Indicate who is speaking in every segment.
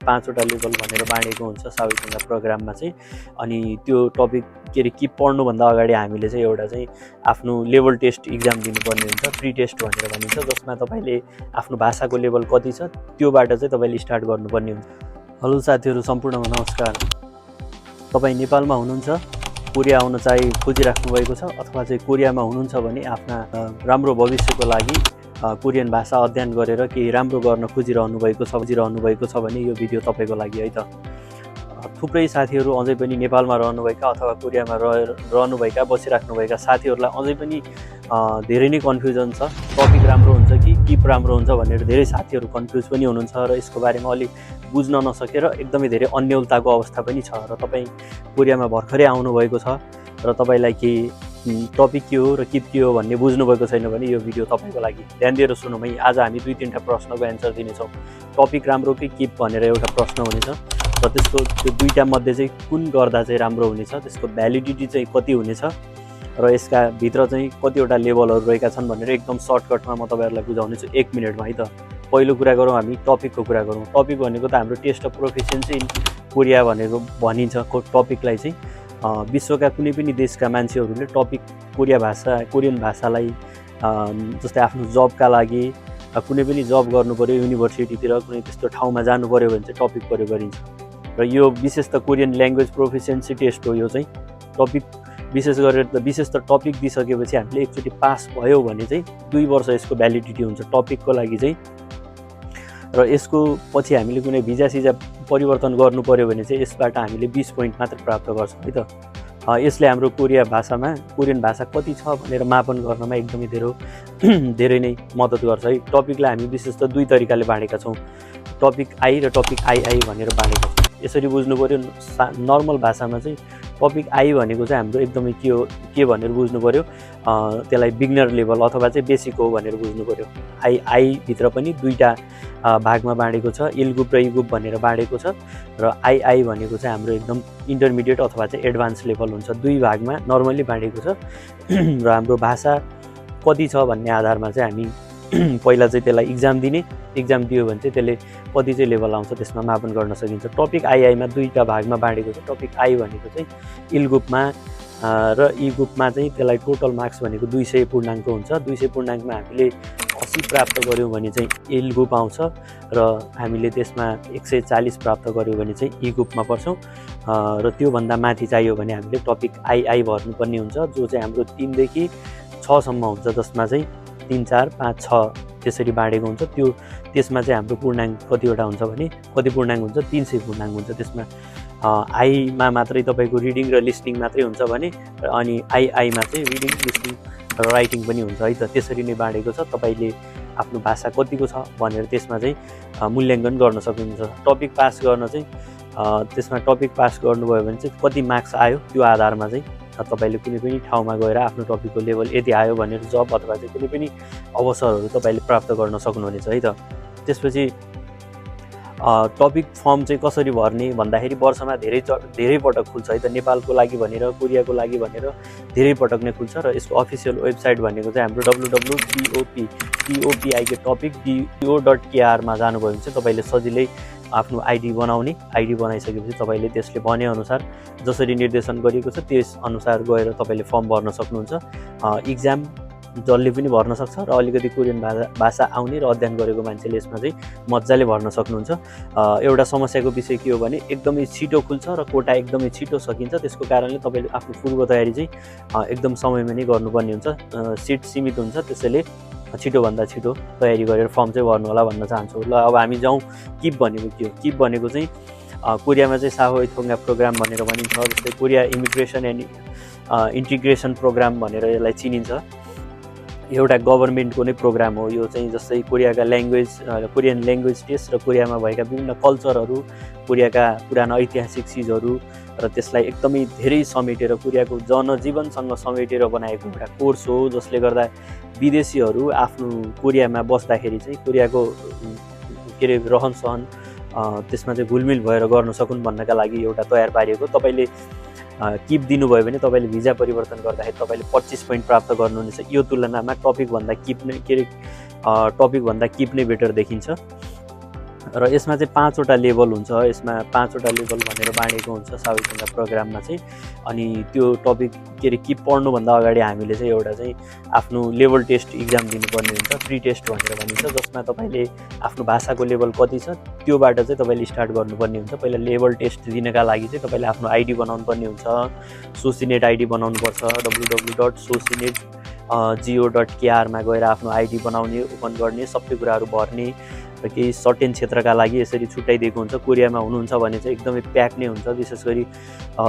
Speaker 1: 5वटा level भनेर बाँडेको हुन्छ साविकङ्गा प्रोग्राममा चाहिँ। अनि त्यो टपिक के अरे किप पढ्नुभन्दा अगाडि हामीले चाहिँ एउटा चाहिँ आफ्नो लेभल टेस्ट इक्जाम दिनुपर्ने हुन्छ, प्री टेस्ट भनेर भनिन्छ, जसमा तपाईँले आफ्नो भाषाको लेभल कति छ त्योबाट चाहिँ तपाईँले स्टार्ट गर्नुपर्ने हुन्छ। हेलो साथीहरू सम्पूर्णमा नमस्कार। तपाईँ नेपालमा हुनुहुन्छ, कोरिया आउन चाहिँ खोजिराख्नु भएको छ, अथवा चाहिँ कोरियामा हुनुहुन्छ भने आफ्ना राम्रो भविष्यको लागि कोरियन भाषा अध्ययन गरेर केही राम्रो गर्न खोजिरहनु भएको छ भने यो भिडियो तपाईँको लागि है त। थुप्रै साथीहरू अझै पनि नेपालमा रहनुभएका अथवा कोरियामा रहनुभएका बसिराख्नुभएका साथीहरूलाई अझै पनि धेरै नै कन्फ्युजन छ, टपिक राम्रो हुन्छ कि किप राम्रो हुन्छ भनेर धेरै साथीहरू कन्फ्युज पनि हुनुहुन्छ र यसको बारेमा अलिक बुझ्न नसकेर एकदमै धेरै अन्यलताको अवस्था पनि छ। र तपाईँ कोरियामा भर्खरै आउनुभएको छ र तपाईँलाई केही टपिक के हो र किप के हो भन्ने बुझ्नुभएको छैन भने यो भिडियो तपाईँको लागि। ध्यान दिएर सुनौँ है। आज हामी 2-3वटा प्रश्नको एन्सर दिनेछौँ। टपिक राम्रो कि किप भनेर एउटा प्रश्न हुनेछ र त्यसको त्यो दुईटा मध्ये चाहिँ कुन गर्दा चाहिँ राम्रो हुनेछ, त्यसको भ्यालिडिटी चाहिँ कति हुनेछ र यसका भित्र चाहिँ कतिवटा लेभलहरू रहेका छन् भनेर एकदम सर्टकटमा म तपाईँहरूलाई बुझाउनेछु 1 मिनटमा है त। पहिलो कुरा गरौँ, हामी टपिकको कुरा गरौँ। टपिक भनेको त हाम्रो test of proficiency in Korea भनेको भनिन्छ। टपिकलाई चाहिँ विश्वका कुनै पनि देशका मान्छेहरूले टपिक कोरियन भाषालाई जस्तै आफ्नो जबका लागि कुनै पनि जब गर्नु पऱ्यो, युनिभर्सिटीतिर कुनै त्यस्तो ठाउँमा जानु पऱ्यो भने चाहिँ टपिक प्रयोग गरिन्छ। र यो विशेष त कोरियन ल्याङ्ग्वेज प्रोफिसियन्सी टेस्ट हो। यो चाहिँ टपिक विशेष त टपिक दिइसकेपछि हामीले एकचोटि पास भयो भने चाहिँ 2 वर्ष यसको भ्यालिडिटी हुन्छ टपिकको लागि चाहिँ। र यसको पछि हामीले कुनै भिजा सिजा परिवर्तन गर्नु पऱ्यो भने चाहिँ यसबाट हामीले 20 पोइन्ट मात्र प्राप्त गर्छौँ है त। यसले हाम्रो कोरियन भाषा कति छ भनेर मापन गर्नमा एकदमै धेरै नै मद्दत गर्छ है। टपिकलाई हामी विशेष त 2 तरिकाले बाँडेका छौँ, टपिक आई र टपिक आई भनेर बाँडेका छौँ। यसरी बुझ्नु पऱ्यो। नर्मल भाषामा चाहिँ टपिक आई भनेको चाहिँ हाम्रो एकदमै के भनेर बुझ्नु पऱ्यो, त्यसलाई बिगनर लेभल अथवा चाहिँ बेसिक हो भनेर बुझ्नु पऱ्यो। आई भित्र पनि 2टा भागमा बाँडेको छ, इल ग्रुप र ई ग्रुप भनेर बाँडेको छ। र आई भनेको चाहिँ हाम्रो एकदम इन्टरमिडिएट अथवा चाहिँ एडभान्स लेभल हुन्छ। 2 भागमा नर्मली बाँडेको छ। र हाम्रो भाषा कति छ भन्ने आधारमा चाहिँ हामी पहिला चाहिँ त्यसलाई इक्जाम दियो भने चाहिँ त्यसले कति चाहिँ लेभल आउँछ त्यसमा मापन गर्न सकिन्छ। टपिक आईमा 2टा भागमा बाँडेको छ। टपिक आई भनेको चाहिँ इल ग्रुपमा र ई ग्रुपमा चाहिँ त्यसलाई टोटल मार्क्स भनेको 200 पूर्णाङ्क हुन्छ। 200 पूर्णाङ्कमा हामीले 80 प्राप्त गऱ्यौँ भने चाहिँ इल ग्रुप आउँछ र हामीले त्यसमा 140 प्राप्त गऱ्यौँ भने चाहिँ ई ग्रुपमा पर्छौँ। र त्योभन्दा माथि चाहियो भने हामीले टपिक आई भर्नुपर्ने हुन्छ, जो चाहिँ हाम्रो 3 देखि 6 सम्म हुन्छ, जसमा चाहिँ 3, 4, 5, 6 त्यसरी बाँडेको हुन्छ। त्यसमा चाहिँ हाम्रो पूर्णाङ्क कतिवटा हुन्छ भने कति पूर्णाङ्क हुन्छ, 300 पूर्णाङ्क हुन्छ। त्यसमा आईमा मात्रै तपाईँको रिडिङ र लिसनिङ मात्रै हुन्छ भने अनि आईमा चाहिँ रिडिङ, लिसनिङ र राइटिङ पनि हुन्छ है त। त्यसरी नै बाँडेको छ। तपाईँले आफ्नो भाषा कतिको छ भनेर त्यसमा चाहिँ मूल्याङ्कन गर्न सक्नुहुन्छ। टपिक पास गर्न चाहिँ त्यसमा टपिक पास गर्नुभयो भने चाहिँ कति मार्क्स आयो त्यो आधारमा चाहिँ तपाईँले कुनै पनि ठाउँमा गएर आफ्नो टपिकको लेभल यति आयो भनेर जब अथवा चाहिँ कुनै पनि अवसरहरू तपाईँले प्राप्त गर्न सक्नुहुनेछ है त। त्यसपछि टपिक फर्म चाहिँ कसरी भर्ने भन्दाखेरि वर्षमा धेरै पटक खुल्छ है त। नेपालको लागि भनेर, कोरियाको लागि भनेर धेरै पटक नै खुल्छ। र यसको अफिसियल वेबसाइट भनेको चाहिँ हाम्रो www.topic.go.kr मा जानुभयो भने चाहिँ तपाईँले सजिलै आफ्नो आइडी बनाइसकेपछि तपाईँले त्यसले भनेअनुसार जसरी निर्देशन गरिएको छ त्यस अनुसार गएर तपाईँले फर्म भर्न सक्नुहुन्छ। इक्जाम जसले पनि भर्न सक्छ र अलिकति कोरियन भाषा आउने र अध्ययन गरेको मान्छेले यसमा चाहिँ मजाले भर्न सक्नुहुन्छ। एउटा समस्याको विषय के हो भने एकदमै छिटो खुल्छ र कोटा एकदमै छिटो सकिन्छ। त्यसको कारणले तपाईँले आफ्नो पूर्व तयारी चाहिँ एकदम समयमा नै गर्नुपर्ने हुन्छ। सिट सीमित हुन्छ, त्यसैले छिटोभन्दा छिटो तयारी गरेर फर्म चाहिँ भर्नु होला भन्न चाहन्छु। ल अब हामी जाउँ किप भनेको के हो। किप भनेको चाहिँ कोरियामा चाहिँ साविकङ्गा प्रोग्राम भनेर भनिन्छ। जस्तै Korea immigration and integration program भनेर यसलाई चिनिन्छ। एउटा गभर्मेन्टको नै प्रोग्राम हो यो चाहिँ। जस्तै कोरियन ल्याङ्ग्वेज टेस्ट र कोरियामा भएका विभिन्न कल्चरहरू, कोरियाका पुराना ऐतिहासिक चिजहरू र त्यसलाई एकदमै धेरै समेटेर कोरियाको जनजीवनसँग समेटेर बनाएको एउटा कोर्स हो, जसले गर्दा विदेशीहरू आफ्नो कोरियामा बस्दाखेरि चाहिँ कोरियाको रहनसहन त्यसमा चाहिँ घुलमिल भएर गर्न सकुन् भन्नका लागि एउटा तयार पारिएको। तपाईँले किप दिनुभयो भने तपाईँले भिजा परिवर्तन गर्दाखेरि तपाईँले 25 पोइन्ट प्राप्त गर्नुहुनेछ। यो तुलनामा टपिकभन्दा किप नै बेटर देखिन्छ। र यसमा चाहिँ 5वटा लेभल हुन्छ। यसमा 5वटा लेभल भनेर बाँडेको हुन्छ साविकगङ्गा प्रोग्राममा चाहिँ। अनि त्यो टपिक के अरे कि पढ्नुभन्दा अगाडि हामीले चाहिँ एउटा चाहिँ आफ्नो लेभल टेस्ट इक्जाम दिनुपर्ने हुन्छ, प्री टेस्ट भनेर भनिन्छ, जसमा तपाईँले आफ्नो भाषाको लेभल कति छ त्योबाट चाहिँ तपाईँले स्टार्ट गर्नुपर्ने हुन्छ। पहिला लेभल टेस्ट दिनका लागि चाहिँ तपाईँले आफ्नो आइडी बनाउनु पर्ने हुन्छ, सोसिनेट आइडी बनाउनुपर्छ। www.socinet.go.kr मा गएर आफ्नो आइडी बनाउने, ओपन गर्ने, सबै कुराहरू भर्ने र केही सर्टेन क्षेत्रका लागि यसरी छुट्याइदिएको हुन्छ। कोरियामा हुनुहुन्छ भने चाहिँ एकदमै प्याक नै हुन्छ, विशेष गरी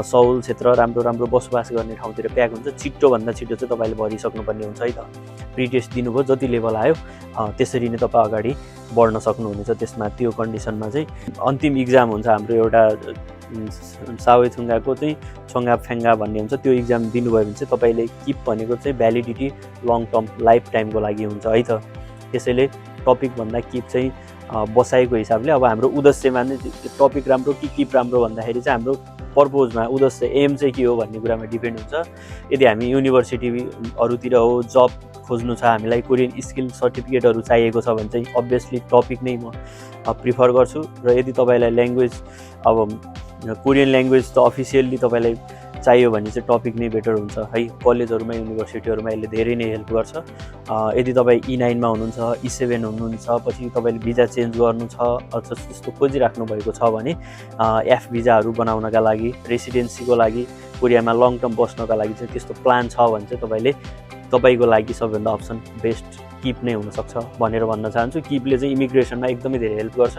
Speaker 1: सौल क्षेत्र, राम्रो राम्रो बसोबास गर्ने ठाउँतिर प्याक हुन्छ। छिटोभन्दा छिटो चाहिँ तपाईँले भरिसक्नुपर्ने हुन्छ है त। प्री टेस्ट दिनुभयो, जति लेभल आयो त्यसरी नै तपाईँ अगाडि बढ्न सक्नुहुनेछ। त्यसमा त्यो कन्डिसनमा चाहिँ अन्तिम इक्जाम हुन्छ हाम्रो एउटा सावेथुङ्गाको चाहिँ छोङ्गाफेङ्गा भन्ने हुन्छ। त्यो इक्जाम दिनुभयो भने चाहिँ तपाईँले किप भनेको चाहिँ भ्यालिडिटी लङ टर्म लाइफ टाइमको लागि हुन्छ है त। त्यसैले टपिकभन्दा किप चाहिँ बसाइको हिसाबले अब हाम्रो उद्देश्यमा नै टपिक राम्रो कि किप राम्रो भन्दाखेरि चाहिँ हाम्रो पर्पोजमा, उद्देश्य, एम चाहिँ के हो भन्ने कुरामा डिपेन्ड हुन्छ। यदि हामी युनिभर्सिटीहरूतिर हो, जब खोज्नु छ, हामीलाई कोरियन स्किल सर्टिफिकेटहरू चाहिएको छ भने चाहिँ अभियसली टपिक नै म प्रिफर गर्छु। र यदि तपाईँलाई ल्याङ्ग्वेज, अब कोरियन ल्याङ्ग्वेज त अफिसियल्ली तपाईँलाई चाहियो भने चाहिँ टपिक नै बेटर हुन्छ है। कलेजहरूमा, युनिभर्सिटीहरूमा यसले धेरै नै हेल्प गर्छ। यदि तपाईँ E9 मा हुनुहुन्छ, E7 हुनुहुन्छ, पछि तपाईँले भिजा चेन्ज गर्नु छ अथवा त्यस्तो खोजिराख्नु भएको छ भने F भिजाहरू बनाउनका लागि, रेसिडेन्सीको लागि, कोरियामा लङ टर्म बस्नका लागि चाहिँ त्यस्तो प्लान छ भने चाहिँ तपाईँको लागि सबैभन्दा अप्सन बेस्ट किप नै हुनसक्छ भनेर भन्न चाहन्छु। किपले चाहिँ इमिग्रेसनमा एकदमै धेरै हेल्प गर्छ।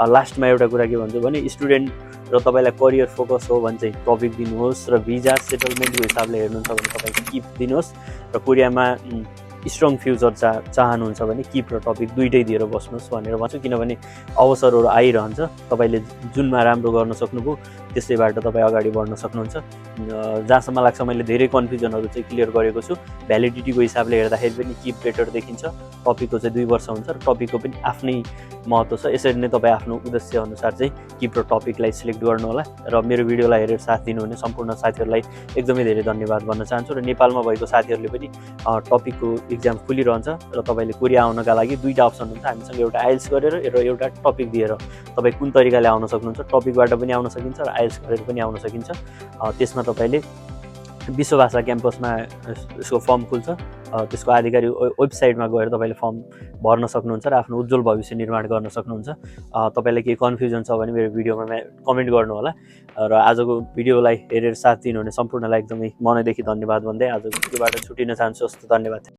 Speaker 1: लास्टमा एउटा कुरा के भन्छु भने स्टुडेन्ट र तपाईँलाई करियर फोकस हो भने चाहिँ टपिक दिनुहोस्, र भिजा सेटलमेन्टको हिसाबले हेर्नुहुन्छ भने तपाईँ किप दिनुहोस्, र कोरियामा स्ट्रङ फ्युचर चाहनुहुन्छ भने किप र टपिक दुइटै दिएर बस्नुहोस् भनेर भन्छु। किनभने अवसरहरू आइरहन्छ, तपाईँले जुनमा राम्रो गर्न सक्नुभयो त्यसैबाट तपाईँ अगाडि बढ्न सक्नुहुन्छ। जहाँसम्म लाग्छ मैले धेरै कन्फ्युजनहरू चाहिँ क्लियर गरेको छु। भ्यालिडिटीको हिसाबले हेर्दाखेरि पनि किप बेटर देखिन्छ। टपिकको चाहिँ 2 वर्ष हुन्छ र टपिकको पनि आफ्नै महत्त्व छ। यसरी नै तपाईँ आफ्नो उद्देश्य अनुसार चाहिँ किप र टपिकलाई सिलेक्ट गर्नुहोला। र मेरो भिडियोलाई हेरेर साथ दिनुहुने सम्पूर्ण साथीहरूलाई एकदमै धेरै धन्यवाद भन्न चाहन्छु। र नेपालमा भएको साथीहरूले पनि टपिकको इक्जाम खुलिरहन्छ र तपाईँले कोरिया आउनका लागि 2टा अप्सन हुन्छ हामीसँग, एउटा आइएल्स गरेर र एउटा टपिक दिएर। तपाईँ कुन तरिकाले आउन सक्नुहुन्छ, टपिकबाट पनि आउन सकिन्छ र आइएल्स गरेर पनि आउन सकिन्छ। त्यसमा तपाईँले विश्वभाषा क्याम्पसमा यसको फर्म खुल्छ, त्यसको आधिकारिक वेबसाइटमा गएर तपाईँले फर्म भर्न सक्नुहुन्छ र आफ्नो उज्जवल भविष्य निर्माण गर्न सक्नुहुन्छ। तपाईँलाई केही कन्फ्युजन छ भने मेरो भिडियोमा कमेन्ट गर्नुहोला। र आजको भिडियोलाई हेरेर साथ दिनुहुने सम्पूर्णलाई एकदमै मनैदेखि धन्यवाद भन्दै आजको भिडियोबाट छुटिन चाहन्छु। हस्त, धन्यवाद।